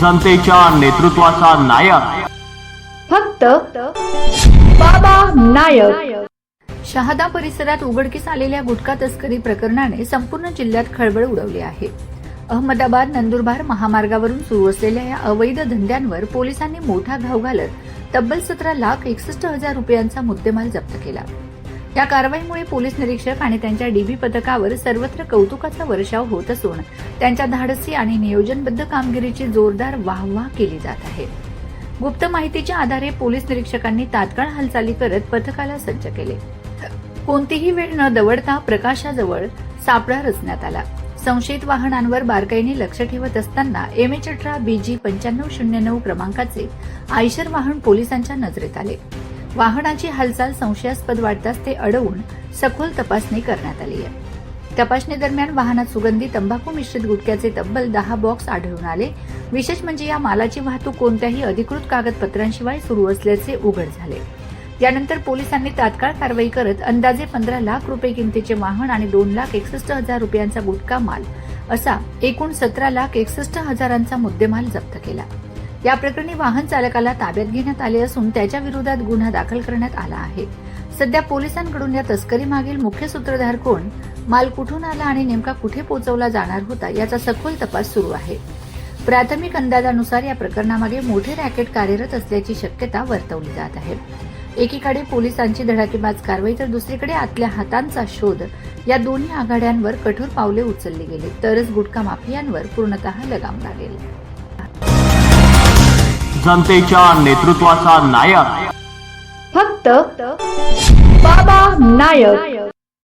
जनतेच्या नेतृत्वाचा नायक फक्त बाबा नायक. शहादा परिसरात उघडकीस आलेल्या गुटखा तस्करी प्रकरणाने संपूर्ण जिल्ह्यात खळबळ उडवली आहे. अहमदाबाद नंदुरबार महामार्गावरून सुरू असलेल्या या अवैध धंद्यांवर पोलिसांनी मोठा घाव घालत तब्बल 17,61,000 रुपयांचा मुद्देमाल जप्त केला. या कारवाईमुळे पोलीस निरीक्षक आणि त्यांच्या डीबी पथकावर सर्वत्र कौतुकाचा वर्षाव होत असून त्यांच्या धाडसी आणि नियोजनबद्ध कामगिरीची जोरदार वाहवाह केली जात आहे. गुप्त माहितीच्या आधारे पोलीस निरीक्षकांनी तात्काळ हालचाली करत पथकाला सज्ज केले. कोणतीही वेळ न दवडता प्रकाशाजवळ सापळा रचण्यात आला. संशयित वाहनांवर बारकाईने लक्ष ठेवत असताना MH18 BG 9509 क्रमांकाचे आयशर वाहन पोलिसांच्या नजरेत आले. वाहनाची हालचाल संशयास्पद वाटताच ते अडवून सखोल तपासणी करण्यात आली आहे. तपासणी दरम्यान वाहनात सुगंधी तंबाखू मिश्रित गुटख्याचे तब्बल 10 बॉक्स आढळून आले. विशेष म्हणजे या मालाची वाहतूक कोणत्याही अधिकृत कागदपत्रांशिवाय सुरू असल्याचे उघड झाले. यानंतर पोलिसांनी तात्काळ कारवाई करत अंदाजे 15 लाख रुपये किमतीचे वाहन आणि 2,61,000 रुपयांचा गुटखा माल असा एकूण 17,61,000 मुद्देमाल जप्त केला. या प्रकरणी वाहन चालकाला ताब्यात घेण्यात आले असून त्याच्या विरोधात गुन्हा दाखल करण्यात आला आहे. सध्या पोलिसांकडून या तस्करी मागील मुख्य सूत्रधार कोण, माल कुठून आला आणि नेमका कुठे पोहोचवला जाणार होता याचा सखोल तपास सुरू आहे. प्राथमिक अंदाजानुसार या प्रकरणामागे मोठे रॅकेट कार्यरत असल्याची शक्यता वर्तवली जात आहे. एकीकडे पोलिसांची धडाकेबाज कारवाई तर दुसरीकडे आतल्या हातांचा शोध या दोन्ही आघाड्यांवर कठोर पावले उचलली गेली तरच गुटखा माफियांवर पूर्णतः लगाम लागेल. जनतेच्या नेतृत्वाचा नायक फक्त बाबा नायक.